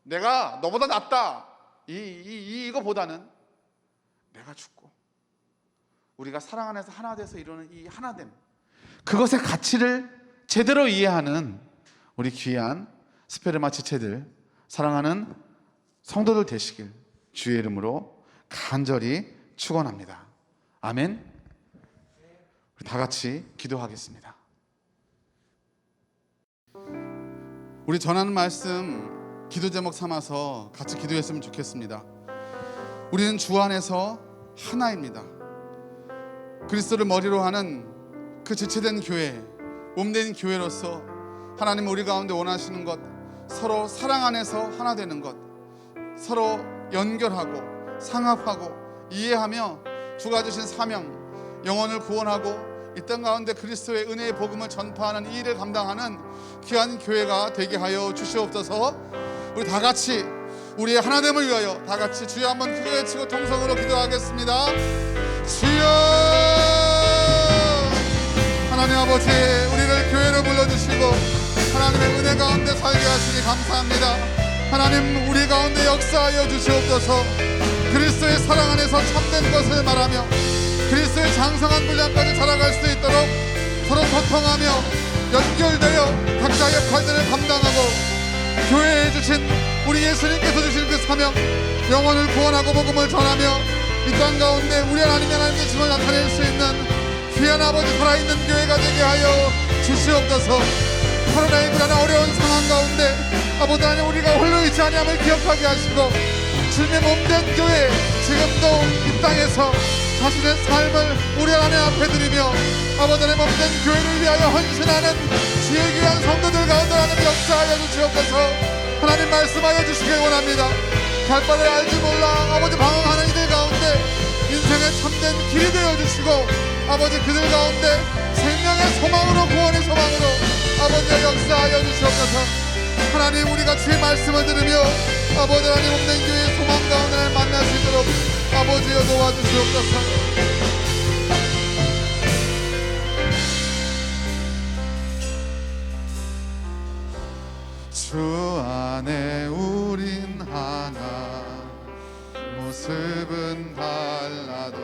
내가 너보다 낫다 이거보다는 내가 죽고 우리가 사랑 안에서 하나 돼서 이루는 이 하나됨, 그것의 가치를 제대로 이해하는 우리 귀한 스페르마 지체들, 사랑하는 성도들 되시길 주의 이름으로 간절히 축원합니다. 아멘. 우리 다 같이 기도하겠습니다. 우리 전하는 말씀 기도 제목 삼아서 같이 기도했으면 좋겠습니다. 우리는 주 안에서 하나입니다. 그리스도를 머리로 하는 그 지체된 교회, 몸된 교회로서 하나님 우리 가운데 원하시는 것, 서로 사랑 안에서 하나 되는 것, 서로 연결하고 상합하고 이해하며 주가 주신 사명, 영혼을 구원하고 이 땅 가운데 그리스도의 은혜의 복음을 전파하는 이 일을 감당하는 귀한 교회가 되게 하여 주시옵소서. 우리 다 같이 우리의 하나됨을 위하여 다 같이 주여 한번 크게 외치고 통성으로 기도하겠습니다. 주여, 하나님 아버지, 우리를 교회로 불러주시고 하나님의 은혜 가운데 살게 하시니 감사합니다. 하나님, 우리 가운데 역사하여 주시옵소서. 그리스도의 사랑 안에서 참된 것을 말하며 그리스도의 장성한 분량까지 자라갈 수 있도록 서로 소통하며 연결되어 각자의 역할들을 감당하고 교회에 주신 우리 예수님께서 주신 그 사명, 영혼을 구원하고 복음을 전하며 이 땅 가운데 우리 하나님의 하나님의 힘을 나타낼 수 있는 귀한 아버지 살아있는 교회가 되게 하여 주시옵소서. 코로나19라는 어려운 상황 가운데 아버지 하나님, 우리가 홀로 있지 아니함을 기억하게 하시고 주님의 몸된 교회, 지금도 이 땅에서 자신의 삶을 우리 하나님 앞에 드리며 아버지 하나님 몸된 교회를 위하여 헌신하는 주의 귀한 성도들 가운데 하나님 역사하여 주시옵소서. 하나님 말씀하여 주시길 원합니다. 갈 바를 알지 몰라 아버지 방황하는 이들 가운데 인생의 참된 길이 되어주시고 아버지 그들 가운데 생명의 소망으로, 구원의 소망으로 아버지의 역사하여 주시옵소서. 하나님, 우리가 주의 말씀을 들으며 아버지 하나님 없는 교회의 소망 가운데 만날 수 있도록 아버지여 도와주시옵소서. 주 안에 우린 하나, 모습은 달라도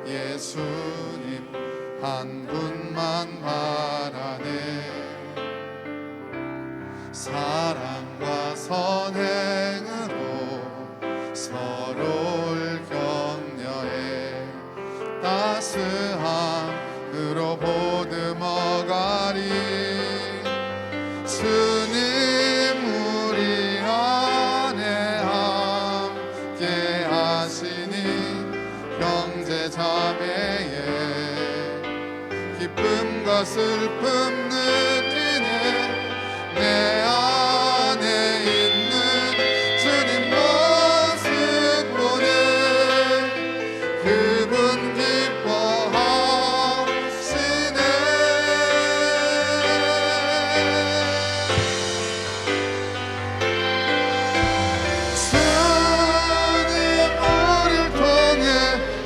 예수님 한 분만 바라네. 사랑과 선행으로 서로를 격려해 따스함으로 보듬어가리. 주님 우리 안에 함께 하시니 형제 자매의 기쁨과 슬픔 느끼네. 내 안에 있는 주님 모습 보네. 그분 기뻐하시네. 주님 우리를 통해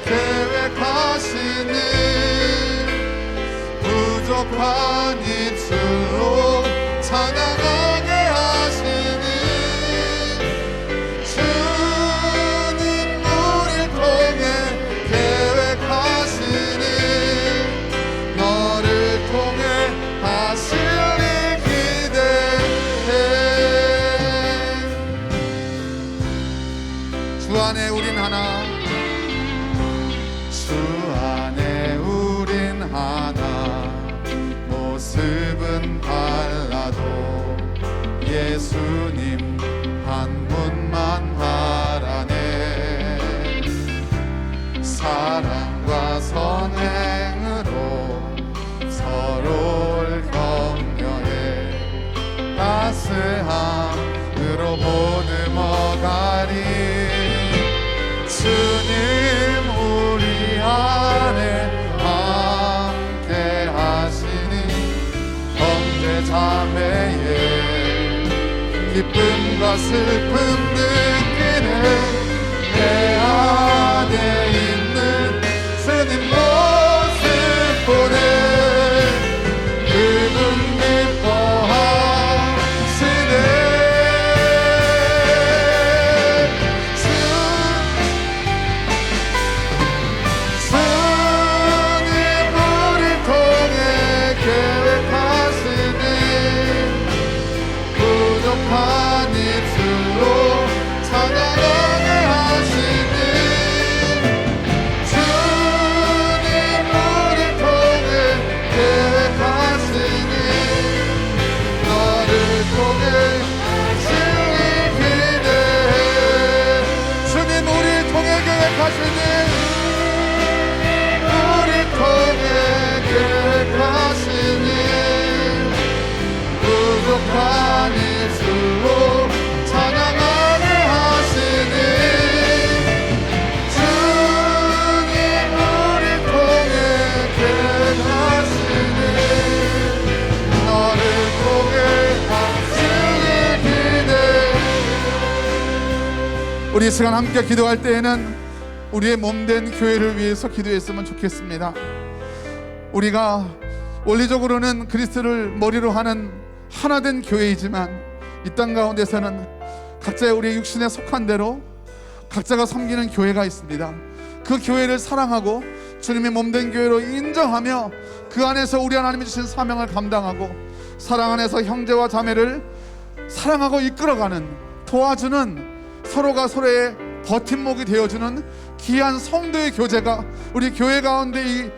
계획하시니 부족한 이들로 찬양하게 하시니. 주님 우리를 통해 계획하시니 너를 통해 하실 일 기대해. 주 안에 우린 하나, 주 안에 우린 하나, 모습은 달라도 예수님 한 분만 바라네. 사랑과 선행으로 서로를 격려해 따스함으로 보듬어가리. 주님 우리 안에 함께 하시니 형제 자매의 기쁨과 슬픔 느끼네. 내 안에 있는 주님 모습 보네. 그분 기뻐하시네. 주님 우리를 통해 계획하시니 부족한 입술로 우리 이 시간 함께 기도할 때에는 우리의 몸된 교회를 위해서 기도했으면 좋겠습니다. 우리가 원리적으로는 그리스도를 머리로 하는 하나된 교회이지만 이 땅 가운데서는 각자의 우리의 육신에 속한 대로 각자가 섬기는 교회가 있습니다. 그 교회를 사랑하고 주님의 몸된 교회로 인정하며 그 안에서 우리 하나님이 주신 사명을 감당하고 사랑 안에서 형제와 자매를 사랑하고 이끌어가는, 도와주는, 서로가 서로의 버팀목이 되어주는 귀한 성도의 교제가 우리 교회 가운데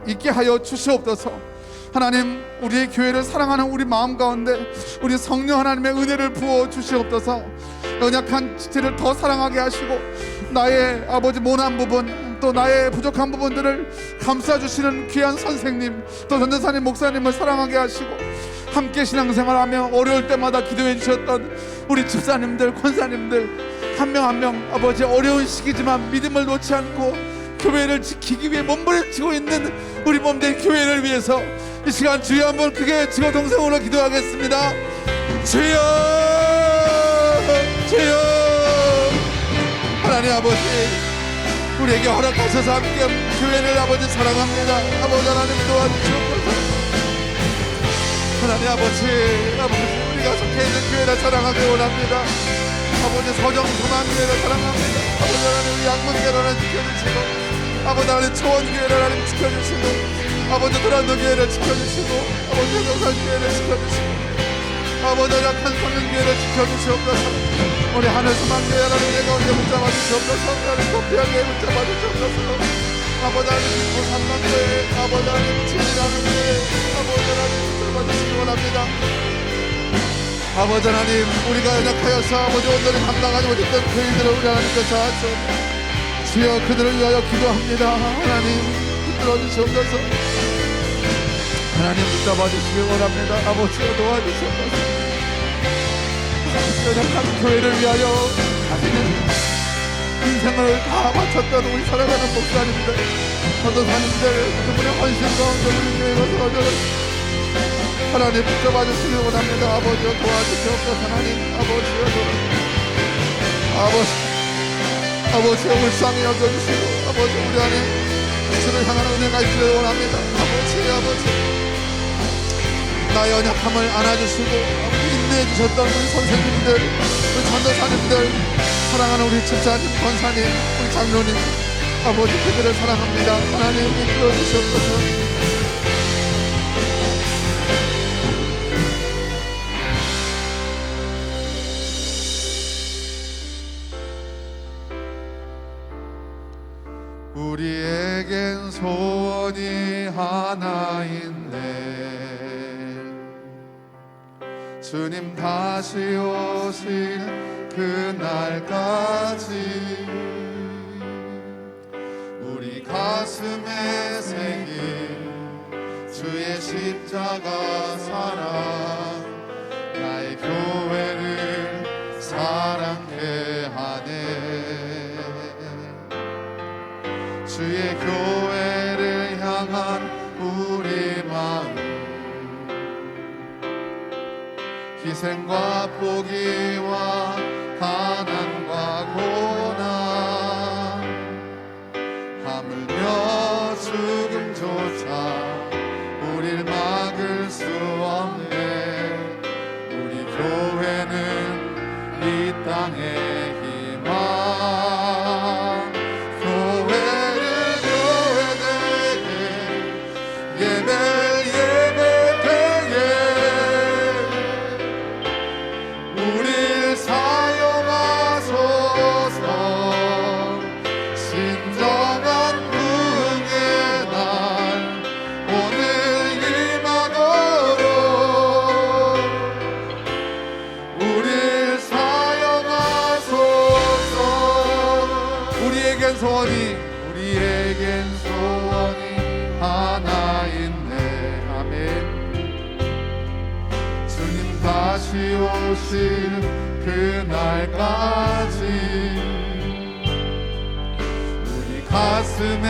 있게 하여 주시옵소서. 하나님, 우리의 교회를 사랑하는 우리 마음 가운데 우리 성령 하나님의 은혜를 부어 주시옵소서. 연약한 지체를 더 사랑하게 하시고 나의 아버지 모난 부분, 또 나의 부족한 부분들을 감싸주시는 귀한 선생님, 또 전도사님, 목사님을 사랑하게 하시고 함께 신앙생활하며 어려울 때마다 기도해 주셨던 우리 집사님들, 권사님들 한 명 한 명 아버지 어려운 시기지만 믿음을 놓지 않고 교회를 지키기 위해 몸부림치고 있는 우리 몸된 교회를 위해서 이 시간 주여 한번 크게 지고 동성으로 기도하겠습니다. 주여, 주여. 하나님 아버지, 우리에게 허락하셔서 함께 교회를 아버지 사랑합니다. 아버지 하나님 도와주시옵소서. 하나님 아버지, 우리가 속해 있는 교회를 사랑하기 원합니다. 아버지 서정소망교회를 사랑합니다. 아버지 하나님 우리 양문교회를 지켜주시고 아버지 하나님 초원교회를 하나님 지켜주시고 아버지 도란도교회를 지켜주시고 아버지 영산교회를 지켜주시고 아버지 약한 성령교회를 지켜주시옵소서. 우리 하늘소망교회 하나님 내 가운데 붙잡아 주시옵소서. 하나님 커피하게 붙잡아 주시옵소서. 아버지 하나님 부산만교회 아버지 하나님 진리라는 교회 아버지 하나님 붙잡아 주시기 원합니다. 아버지 하나님, 우리가 연약하여서 아버지 온전히 감당하지 못했던 교인들을 우리 하나님께서 하시옵소서. 주여, 그들을 위하여 기도합니다. 하나님 붙들어 주시옵소서. 하나님 붙잡아 주시기 원합니다. 아버지여 도와주시옵소서. 연약한 교회를 위하여 자신의 인생을 다 바쳤던 우리 사랑하는 목사님들, 전도사님들, 그분의 헌신 가운데 우리 교회가 서어져서 하나님 붙잡아 주시기 원합니다. 아버지여 도와주시옵소서. 하나님 아버지여 아버지여 불쌍히 여겨주시고 아버지 우리 안에 주를 향하는 은혜가 있기를 원합니다. 아버지 나의 연약함을 안아주시고 인내해 주셨던 우리 선생님들, 우리 전도사님들, 사랑하는 우리 집사님, 권사님, 우리 장로님, 아버지 그들을 사랑합니다. 하나님 이끌어 주시옵소서. 우리에겐 소원이 하나 있네. 주님 다시 오실 그날까지 우리 가슴에 새긴 주의 십자가 사랑 나의 교회를 사랑해 하네. 주의 교회를 향한 우리 마음 희생과 포기와 가난과 고난 하물며 죽음조차 우릴 막을 수 없네. 우리 교회는 이 땅의 희망 우리에겐 소원이 하나 있네. 아멘. 주님 다시 오실 그날까지 우리 가슴에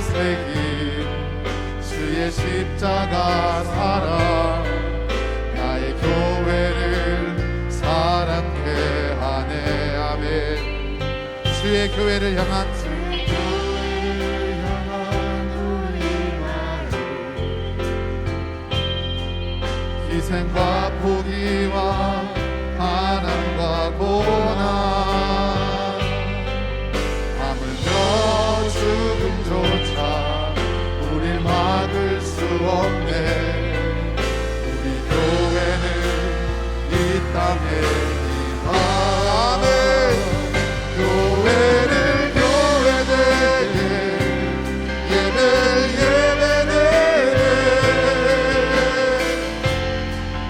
새긴 주의 십자가 사랑 나의 교회를 사랑해 하네. 아멘. 주의 교회를 향한 희생과 포기와 가난과 고난 하물며 죽음조차 우릴 막을 수 없네. 우리 교회는 이 땅에 아멘. 교회를 교회되게 예배를 예배되게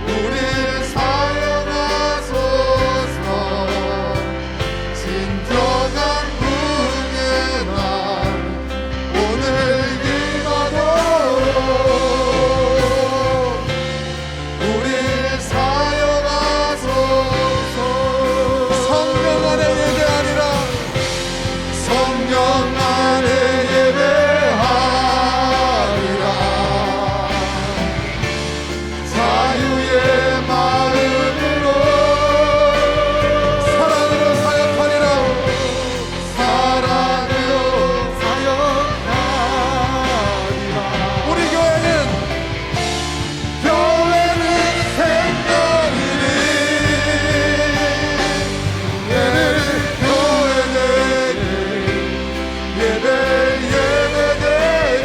우릴 사용하소서. 진정한 부흥의 날 오늘 이마도 우릴 사용하소서. 성령 안에 예배하리라. 성령 안에 예배하리라. 자유의 마음으로 사랑으로 사역하리라. 사랑으로 사역하리라. 우리 교회는 생명이니 예배 교회되게 예배 예배되게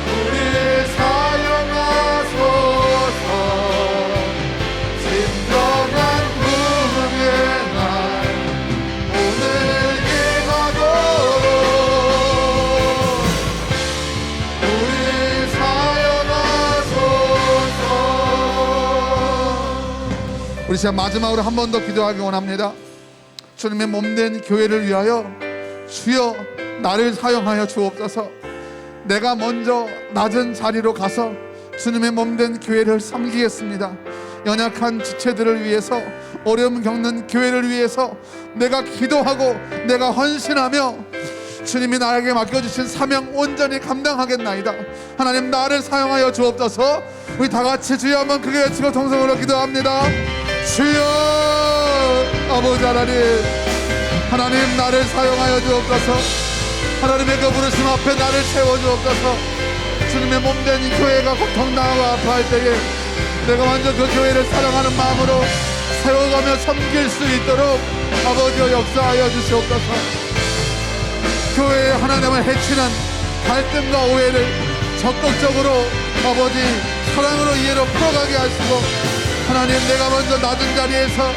우릴 사용하소서. 진정한 부흥의 날 오늘 임하도록 우릴 사용하소서. 우리 시간 마지막으로 한 번 더 기도하기 원합니다. 주님의 몸된 교회를 위하여 주여 나를 사용하여 주옵소서. 내가 먼저 낮은 자리로 가서 주님의 몸된 교회를 섬기겠습니다. 연약한 지체들을 위해서, 어려움 겪는 교회를 위해서 내가 기도하고 내가 헌신하며 주님이 나에게 맡겨주신 사명 온전히 감당하겠나이다. 하나님 나를 사용하여 주옵소서. 우리 다 같이 주여 한번 크게 외치고 통성으로 기도합니다. 주여 아버지 하나님 나를 사용하여 주옵소서. 하나님의 그 부르심 앞에 나를 세워주옵소서. 주님의 몸된 이 교회가 고통당하고 아파할 때에 내가 먼저 그 교회를 사랑하는 마음으로 세워가며 섬길 수 있도록 아버지여 역사하여 주시옵소서. 교회에 하나님을 해치는 갈등과 오해를 적극적으로 아버지 사랑으로 이해로 풀어가게 하시고, 하나님 내가 먼저 낮은 자리에서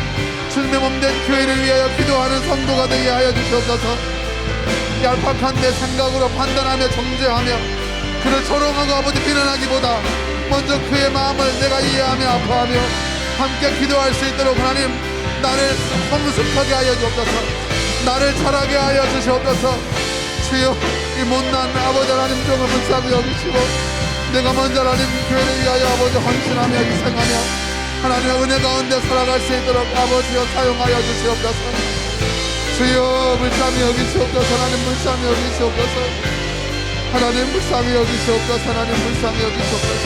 주님의 몸된 교회를 위하여 기도하는 성도가 되게 하여 주시옵소서. 얄팍한 내 생각으로 판단하며 정죄하며 그를 조롱하고 아버지 비난하기보다 먼저 그의 마음을 내가 이해하며 아파하며 함께 기도할 수 있도록 하나님 나를 성숙하게 하여 주옵소서. 나를 자라게 하여 주시옵소서. 주여 이 못난 아버지 하나님 종을 불쌍히 여기시고 내가 먼저 하나님 교회를 위하여 아버지 헌신하며 희생하며 하나님의 은혜 가운데 살아갈 수 있도록 아버지여 사용하여 주시옵소서. 주여 불쌍히 여기시옵소서. 하나님 불쌍히 여기시옵소서. 하나님 불쌍히 여기시옵소서. 하나님 불쌍히 여기시옵소서.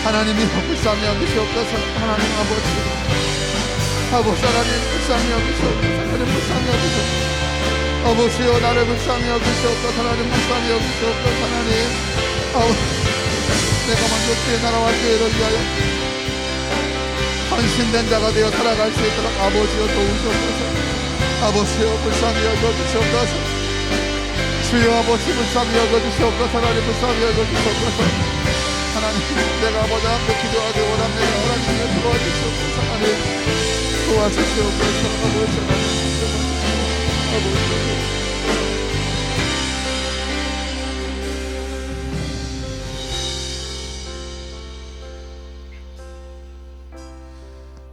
하나님이 불쌍히 여기시옵소서. 하나님 아버지 하나님 불쌍히 여기시옵소서. 하나님 불쌍히 여기시옵소서. 아버지여 나를 불쌍히 여기시옵소서. 하나님 불쌍히 여기시옵소서. 하나님 아버지 내가 먼저 주의 나라와 교회를 위하여 헌신된 자가 되어 살아갈 수 있도록 아버지여 도우시옵소서. 아버지여 불쌍히 여겨주시옵소서. 주여 아버지 불쌍히 여겨주시옵소서. 하나님 불쌍히 여겨주시옵소서. 하나님 내가 아버지 앞에 기도하기 원합니다. 하나님 도와주시옵소서. 하나님 도와주시옵소서. 아버지 아버지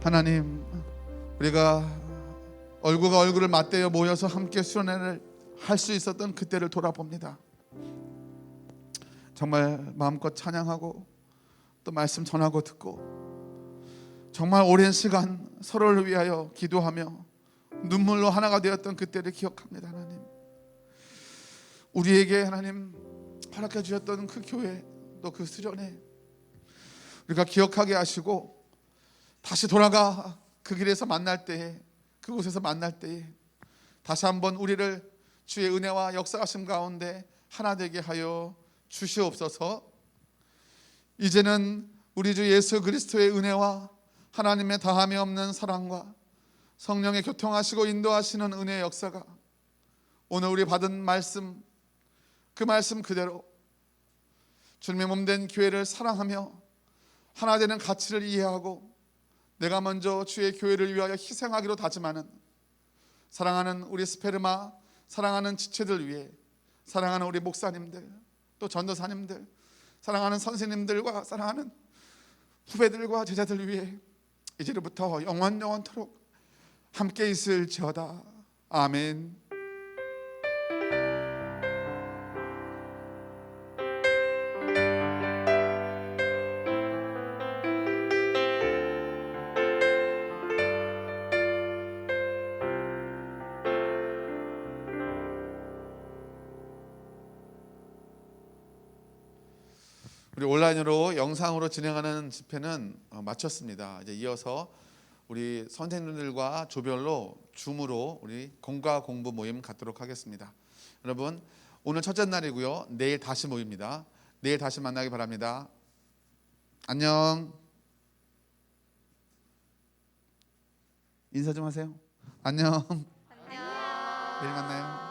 하나님 우리가 얼굴과 얼굴을 맞대어 모여서 함께 수련회를 할 수 있었던 그때를 돌아봅니다. 정말 마음껏 찬양하고 또 말씀 전하고 듣고 정말 오랜 시간 서로를 위하여 기도하며 눈물로 하나가 되었던 그때를 기억합니다. 하나님 우리에게 하나님 허락해 주셨던 그 교회 또 그 수련회 우리가 기억하게 하시고 다시 돌아가 그 길에서 만날 때에, 그곳에서 만날 때에 다시 한번 우리를 주의 은혜와 역사하심 가운데 하나 되게 하여 주시옵소서. 이제는 우리 주 예수 그리스도의 은혜와 하나님의 다함이 없는 사랑과 성령의 교통하시고 인도하시는 은혜의 역사가 오늘 우리 받은 말씀, 그 말씀 그대로 주님의 몸된 교회를 사랑하며 하나 되는 가치를 이해하고 내가 먼저 주의 교회를 위하여 희생하기로 다짐하는 사랑하는 우리 스페르마, 사랑하는 지체들 위해, 사랑하는 우리 목사님들, 또 전도사님들, 사랑하는 선생님들과 사랑하는 후배들과 제자들 위해 이제부터 영원토록 함께 있을지어다. 아멘. 우리 온라인으로 영상으로 진행하는 집회는 마쳤습니다. 이제 이어서 우리 선생님들과 조별로 줌으로 우리 공과 공부 모임 갖도록 하겠습니다. 여러분, 오늘 첫째 날이고요. 내일 다시 모입니다. 내일 다시 만나기 바랍니다. 안녕. 인사 좀 하세요. 안녕. 안녕. 내일 만나요.